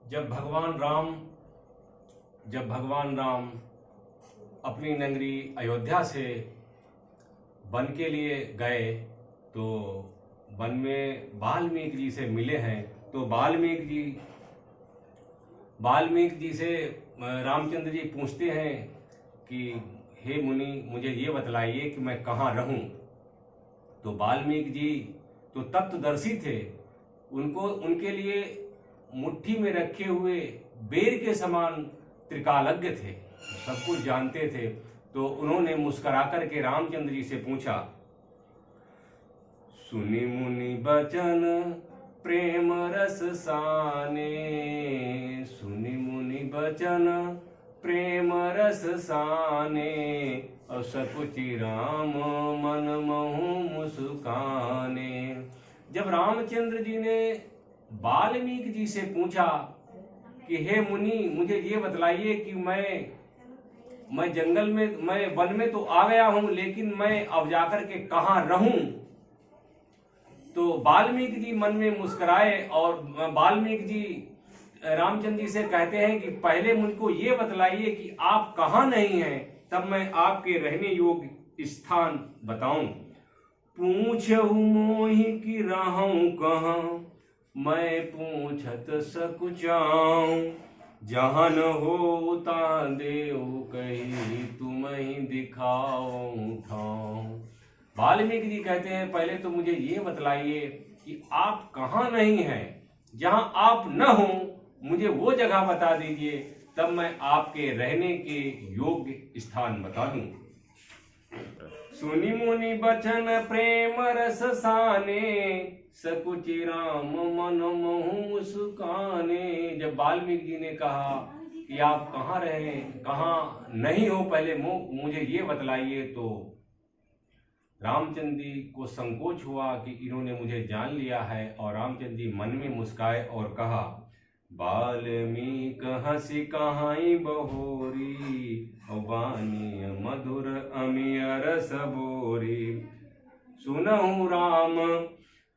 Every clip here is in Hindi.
जब भगवान राम अपनी नगरी अयोध्या से वन के लिए गए तो वन में वाल्मीकि जी से मिले हैं। तो वाल्मीकि जी से रामचंद्र जी पूछते हैं कि हे मुनि, मुझे ये बतलाइए कि मैं कहाँ रहूं। तो वाल्मीकि जी तो तत्वदर्शी थे, उनके लिए मुट्ठी में रखे हुए बेर के समान त्रिकालज्ञ थे, सब कुछ जानते थे। तो उन्होंने मुस्कुरा करके रामचंद्र जी से पूछा, सुनि मुनि बचन प्रेम रस साने, सुनि मुनि बचन प्रेम रस साने, और सकुचि राम मन महु मुस्काने। जब रामचंद्र जी ने वाल्मीकि जी से पूछा कि हे मुनि, मुझे ये बतलाइए कि मैं जंगल में, मैं वन में तो आ गया हूं, लेकिन मैं अब जाकर के कहाँ रहूं। तो वाल्मीकि जी मन में मुस्कुराए और वाल्मीकि जी रामचंद्र जी से कहते हैं कि पहले मुझको ये बतलाइए कि आप कहाँ नहीं हैं, तब मैं आपके रहने योग्य स्थान बताऊं। पूछहु मोहि कि रहूं कहाँ, मैं पूछत सकुचाऊं, जहाँ न हो ता देव कही, तुम ही दिखाओ ठाऊं। वाल्मीकि जी कहते हैं पहले तो मुझे ये बतलाइए कि आप कहाँ नहीं हैं, जहाँ आप न हो मुझे वो जगह बता दीजिए, तब मैं आपके रहने के योग्य स्थान बता दूं। सुनि मुनि बचन प्रेम रस साने, सकुचि राम मन महु मुस्काने। जब वाल्मीकि जी ने कहा कि आप कहाँ रहे, कहाँ नहीं हो, पहले मुझे ये बतलाइए, तो रामचंद्र जी को संकोच हुआ कि इन्होंने मुझे जान लिया है। और रामचंद्र जी मन में मुस्काए और कहा, वाल्मीकि हंसी कहाई बहोरी, बानी मधुर अमिय रस बोरी। सुनहु राम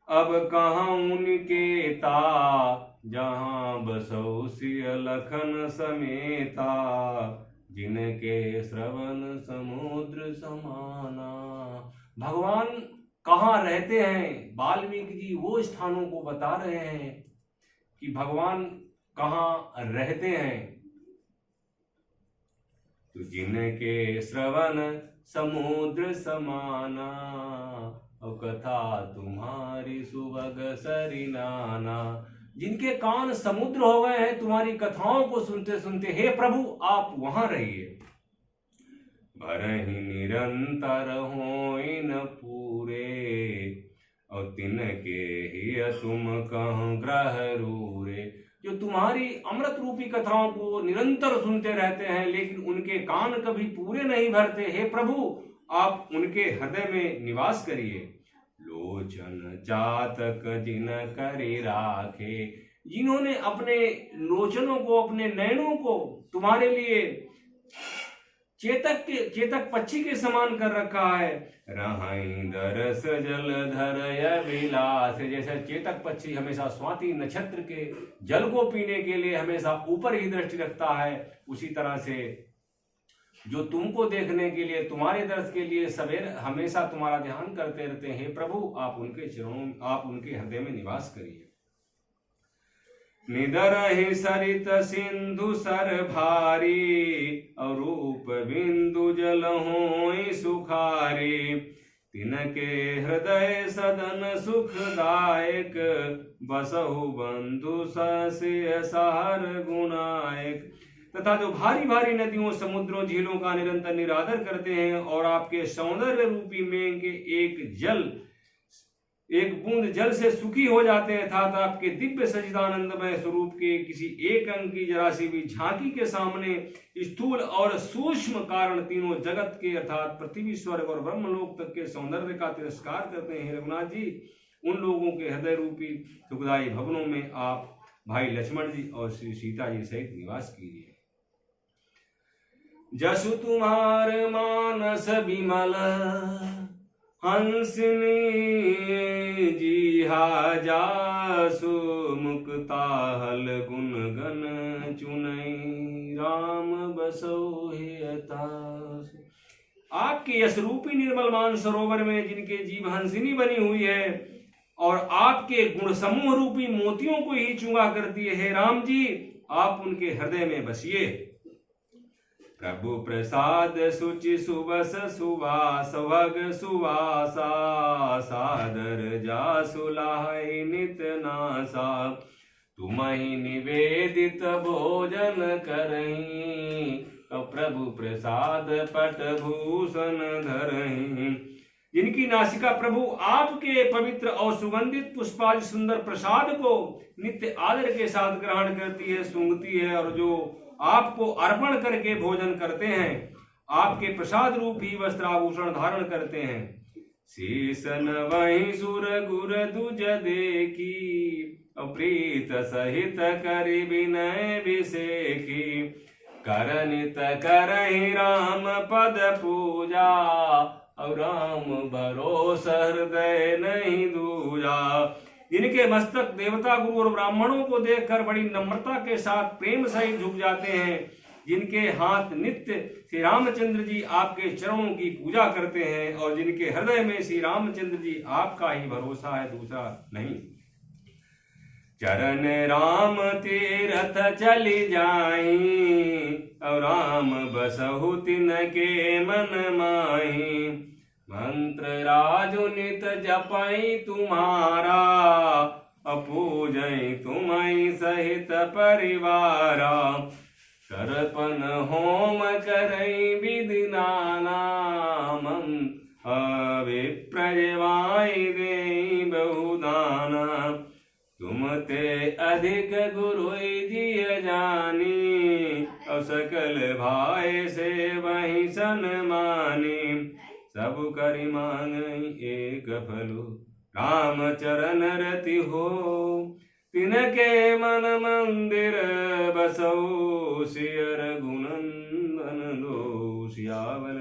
अब कहाँ उनके ता, जहाँ बसौ सिय लखन समेता, जिनके श्रवण समुद्र समाना। भगवान कहाँ रहते हैं, वाल्मीकि जी वो स्थानों को बता रहे हैं कि भगवान कहाँ रहते हैं। तो जिनके श्रवण समुद्र समाना, और कथा तुम्हारी सुभग सरिनाना। जिनके कान समुद्र हो गए हैं तुम्हारी कथाओं को सुनते सुनते, हे प्रभु आप वहां रहिए। भरहि निरंतर होइं न पूरे, और तिनके ही तुम कहूं ग्रह रूरे। जो तुम्हारी अमृत रूपी कथाओं को निरंतर सुनते रहते हैं, लेकिन उनके कान कभी पूरे नहीं भरते, हे प्रभु आप उनके हृदय में निवास करिए। लोचन चातक जिन करि राखे, जिन्होंने अपने लोचनों को, अपने नयनों को तुम्हारे लिए चेतक पक्षी के समान कर रखा है। रहाई दरस जल धर विलास, जैसे चेतक पक्षी हमेशा स्वाति नक्षत्र के जल को पीने के लिए हमेशा ऊपर ही दृष्टि रखता है, उसी तरह से जो तुमको देखने के लिए, तुम्हारे दर्श के लिए सवेरे हमेशा तुम्हारा ध्यान करते रहते हैं, हे प्रभु आप उनके चरणों, आप उनके हृदय में निवास करिए। निदरहि सरित सिंधु सर भारी, और रूप बिंदु जल होई सुखारी। तिनके हृदय सदन सुखदायक, बसहु बंधु ससिय सहर गुणायक। तथा जो भारी भारी नदियों, समुद्रों, झीलों का निरंतर निरादर करते हैं, और आपके सौंदर्य रूपी मेघ के एक बूंद जल से सुखी हो जाते हैं, अर्थात आपके दिव्य सच्चिदानंदमय स्वरूप के किसी एक अंग की जरा सी भी झांकी के सामने स्थूल और सूक्ष्म कारण तीनों जगत के, अर्थात पृथ्वी, स्वर्ग और ब्रह्मलोक तक के सौंदर्य का तिरस्कार करते हैं। रघुनाथ जी, उन लोगों के हृदय रूपी सुखदायी भवनों में आप भाई लक्ष्मण जी और श्री सीता जी सहित निवास कीजिए। जसु तुम्हार मानस विमल, हंसिनी जीहा जासु मुक्ता हल गुण गन चुनई राम बसो हियतासु। आपके यश रूपी निर्मल मान सरोवर में जिनके जीव हंसिनी बनी हुई है और आपके गुण समूह रूपी मोतियों को ही चुंगा करती है, हे राम जी आप उनके हृदय में बसिए। प्रभु प्रसाद सुचि सुबस सुवास भग सुवासा सादर जासु लाहि नित नासा। तुम्हि निवेदित भोजन करहीं प्रभु प्रसाद पट भूषण धरहीं। जिनकी नासिका प्रभु आपके पवित्र और सुगंधित पुष्पादि सुंदर प्रसाद को नित्य आदर के साथ ग्रहण करती है, सूंघती है और जो आपको अर्पण करके भोजन करते हैं आपके प्रसाद रूप ही वस्त्राभूषण धारण करते हैं। शीसन वही सुर गुर दुज देखी प्रीत सहित करि विनय विसेखी। करनित करहि राम पद पूजा और राम भरोसा हृदय नहीं दूजा। जिनके मस्तक देवता गुरु और ब्राह्मणों को देखकर बड़ी नम्रता के साथ प्रेम सहित झुक जाते हैं, जिनके हाथ नित्य श्री रामचंद्र जी आपके चरणों की पूजा करते हैं और जिनके हृदय में श्री रामचंद्र जी आपका ही भरोसा है, दूसरा नहीं। चरण राम तीरथ चली जाई और राम बसहु तिनके मन माही। मंत्र राजु नित जपई तुम्हारा अपूजई तुम्हि सहित परिवारा। करपन होम करई विधि नाना अविप्रजवाई देई बहुदाना। तुम ते अधिक गुरु जिय जानी और सकल भाई से वही सन्मानी। सब करि मांगई एक फलो राम चरण रति हो। तिनके मन मंदिर बसो सिय रघुनंदन दो। सियावल